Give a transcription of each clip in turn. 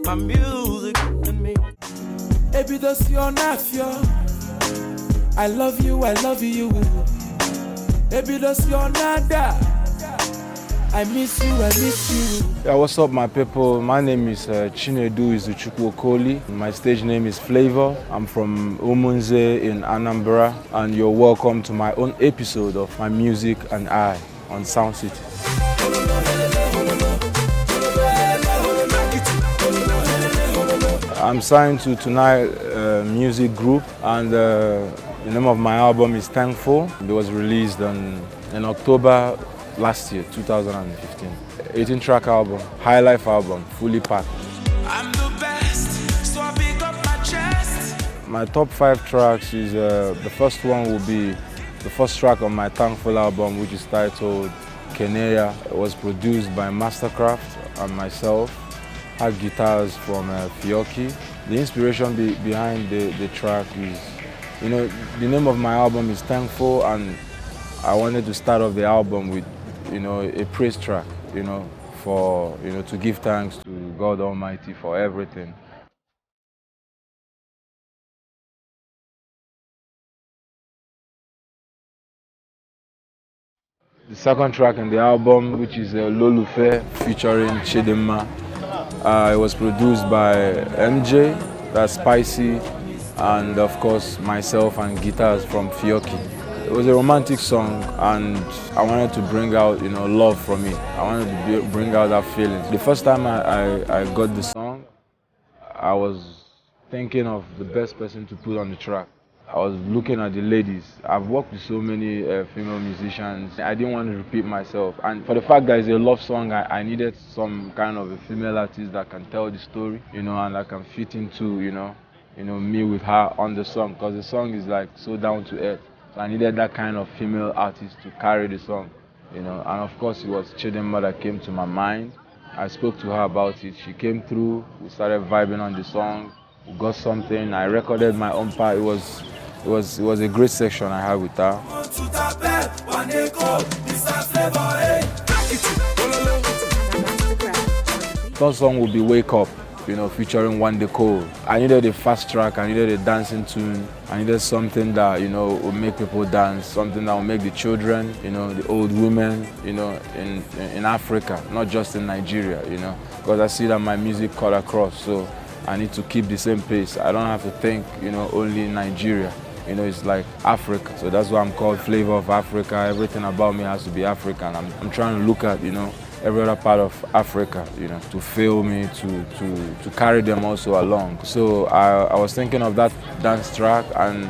my music and me. Baby, that's your nephew. I love you, Baby, that's your nada. I miss you. Yeah, what's up, my people? My name is Chinedu Izuchukwu Okoli. My stage name is Flavour. I'm from Umunze in Anambra, and you're welcome to my own episode of My Music and I on Soundcity. I'm signed to Tonight Music Group, and the name of my album is Thankful. It was released in October last year, 2015. 18-track album, high life album, fully packed. I'm the best, so I pick up my chest. My top 5 tracks is, the first one will be the first track on my Thankful album, which is titled Canaria. It was produced by Mastercraft and myself. Had guitars from Fioki. The inspiration behind the track is, the name of my album is Thankful, and I wanted to start off the album with, a praise track, for, to give thanks to God Almighty for everything. The second track in the album, which is Ololufe featuring Chidinma, it was produced by MJ, that's Spicy, and of course myself and guitars from Fioki. It was a romantic song, and I wanted to bring out, love from it. I wanted to bring out that feeling. The first time I got the song, I was thinking of the best person to put on the track. I was looking at the ladies. I've worked with so many female musicians. I didn't want to repeat myself. And for the fact that it's a love song, I needed some kind of a female artist that can tell the story, and that can fit into, me with her on the song. Because the song is like so down to earth. So I needed that kind of female artist to carry the song, And of course it was Chidinma that came to my mind. I spoke to her about it. She came through. We started vibing on the song. We got something. I recorded my own part. It was a great section I had with her. First song would be Wake Up, featuring One Day Cold. I needed a fast track, I needed a dancing tune, I needed something that, would make people dance, something that would make the children, the old women, in Africa, not just in Nigeria, because I see that my music cut across, so I need to keep the same pace. I don't have to think, only in Nigeria. It's like Africa. So that's why I'm called Flavour of Africa. Everything about me has to be African. I'm trying to look at, every other part of Africa, to feel me, to carry them also along. So I was thinking of that dance track, and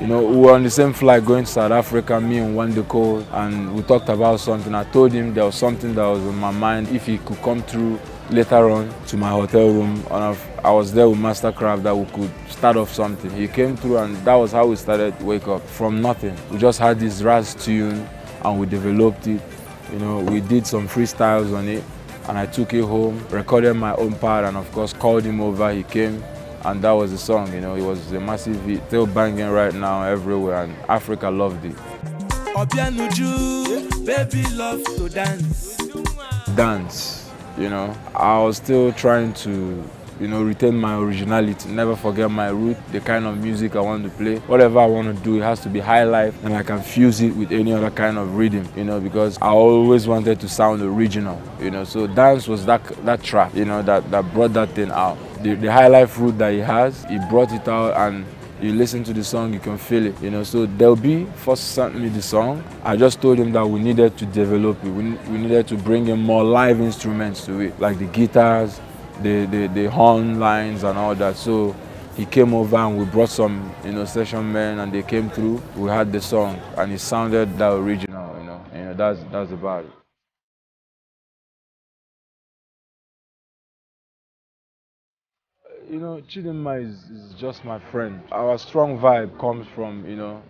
we were on the same flight going to South Africa, me and One Day Cold, and we talked about something. I told him there was something that was in my mind, if he could come through later on to my hotel room, and I was there with Mastercraft, that we could start off something. He came through, and that was how we started Wake Up, from nothing. We just had this Raz tune and we developed it. We did some freestyles on it, and I took it home, recorded my own part, and of course called him over. He came, and that was the song. It was a massive hit, still banging right now everywhere, and Africa loved it. Baby love to dance. Dance. I was still trying to, retain my originality, never forget my root, the kind of music I want to play. Whatever I want to do, it has to be high life, and I can fuse it with any other kind of rhythm, because I always wanted to sound original, So dance was that track, that brought that thing out. The high life root that he has, he brought it out, and you listen to the song, you can feel it, So Del B first sent me the song. I just told him that we needed to develop it. We needed to bring in more live instruments to it, like the guitars, the horn lines and all that. So he came over, and we brought some, session men, and they came through. We had the song, and it sounded that original, that's about it. Chidinma is just my friend. Our strong vibe comes from,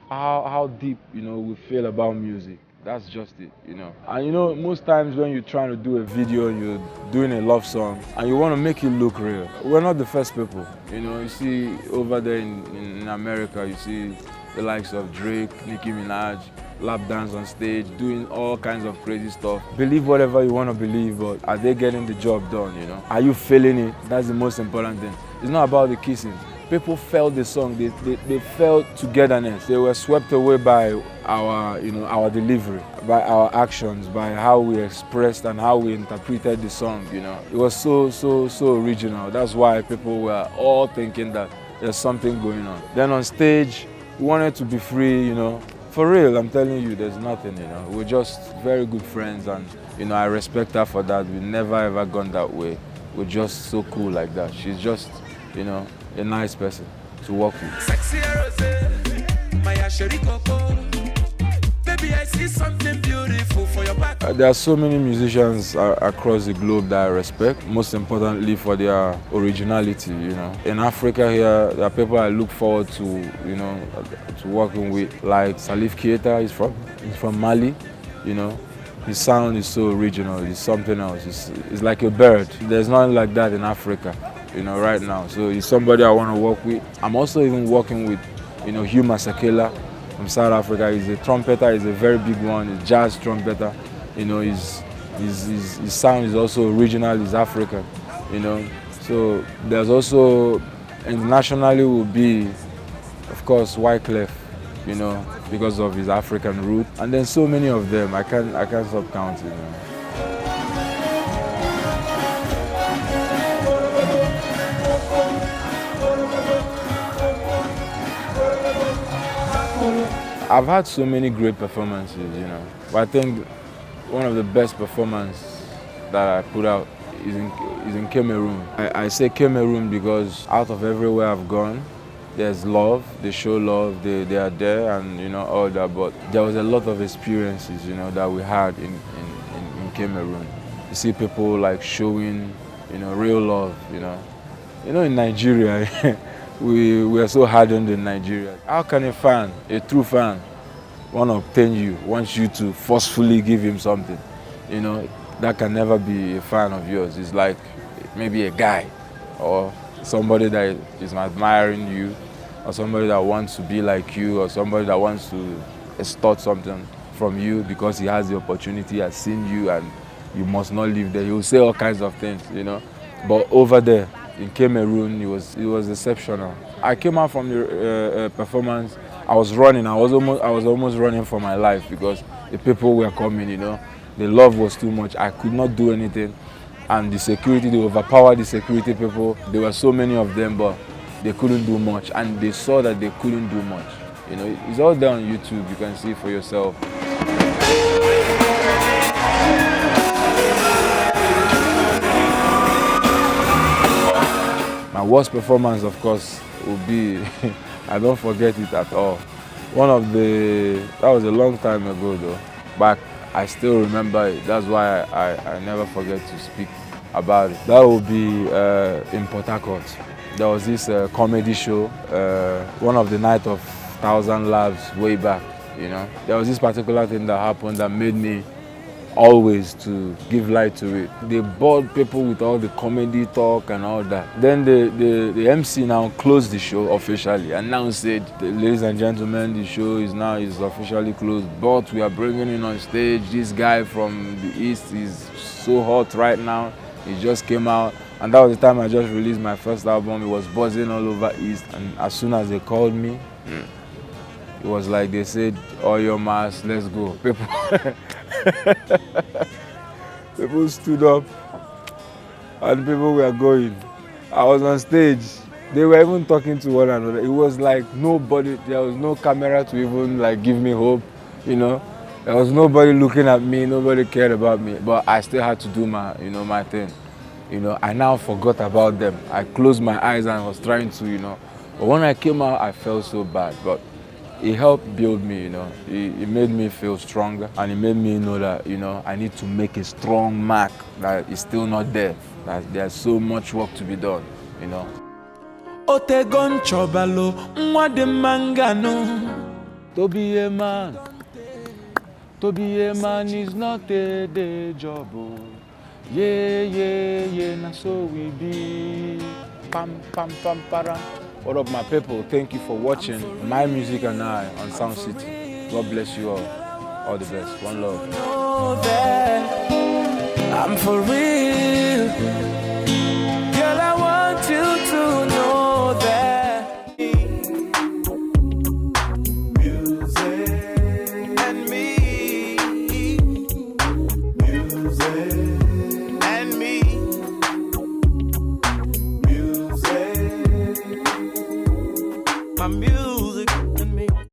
how deep, we feel about music. That's just it, And most times when you're trying to do a video and you're doing a love song and you want to make it look real, we're not the first people. You see over there in America, you see the likes of Drake, Nicki Minaj, lap dance on stage, doing all kinds of crazy stuff. Believe whatever you want to believe, but are they getting the job done, you know? Are you feeling it? That's the most important thing. It's not about the kissing. People felt the song, they felt togetherness. They were swept away by our, you know, our delivery, by our actions, by how we expressed and how we interpreted the song, you know. It was so original. That's why people were all thinking that there's something going on. Then on stage, we wanted to be free, you know. For real, I'm telling you, there's nothing, you know. We're just very good friends, and, you know, I respect her for that. We've never ever gone that way. We're just so cool like that. She's just, you know, a nice person to work with. Sexy Rose, my Asheri Coco. Baby, I see something beautiful for your back. There are so many musicians across the globe that I respect, most importantly for their originality, you know. In Africa here, there are people I look forward to, you know, to working with, like Salif Keita. He's from Mali, you know. His sound is so original, it's something else. It's like a bird. There's nothing like that in Africa, you know, right now. So he's somebody I want to work with. I'm also even working with, you know, Hugh Masekela from South Africa. He's a trumpeter, he's a very big one, he's a jazz trumpeter. You know, his sound is also original, he's African, you know. So there's also, internationally will be, of course, Wyclef, you know, because of his African root. And then so many of them, I can't stop counting, you know. I've had so many great performances, you know, but I think one of the best performances that I put out is in Cameroon. I say Cameroon because out of everywhere I've gone, there's love, they show love, they are there, and, you know, all that, but there was a lot of experiences, you know, that we had in Cameroon. You see people like showing, you know, real love, you know. You know, in Nigeria, we are so hardened in Nigeria. How can a fan, a true fan, want to obtain you, wants you to forcefully give him something? You know, that can never be a fan of yours. It's like maybe a guy or somebody that is admiring you, or somebody that wants to be like you, or somebody that wants to extort something from you because he has the opportunity, has seen you, and you must not live there. He will say all kinds of things, you know. But over there in Cameroon, it was exceptional. I came out from the performance. I was running. I was almost running for my life because the people were coming, you know. The love was too much. I could not do anything, and the security, they overpowered the security people. There were so many of them, but they couldn't do much, and they saw that they couldn't do much. You know, it's all there on YouTube. You can see for yourself. My worst performance, of course, would be, I don't forget it at all. That was a long time ago though, but I still remember it. That's why I never forget to speak about it. That would be in Port Harcourt. There was this comedy show, one of the Night of Thousand Laughs way back, you know. There was this particular thing that happened that made me always to give light to it. They bored people with all the comedy talk and all that. Then the MC now closed the show officially and now said, ladies and gentlemen, the show is officially closed, but we are bringing in on stage this guy from the East. Is so hot right now. He just came out, and that was the time I just released my first album. It was buzzing all over East, and as soon as they called me, it was like they said, all your mass, let's go. People stood up and people were going. I was on stage. They were even talking to one another. It was like nobody, there was no camera to even like give me hope, you know. There was nobody looking at me, nobody cared about me. But I still had to do my, you know, my thing. You know, I now forgot about them. I closed my eyes and was trying to, you know. But when I came out, I felt so bad. But it helped build me, you know. It made me feel stronger, and it made me know that, you know, I need to make a strong mark that is still not there, that there's so much work to be done, you know. Otegon chobalo, mwade mangano. To be a man is not a day job. Yeah, na so we be. Pam, pam, pam, param. What up, my people? Thank you for watching My Music and I on Soundcity. God bless you all. All the best. One love. Know that I'm for real.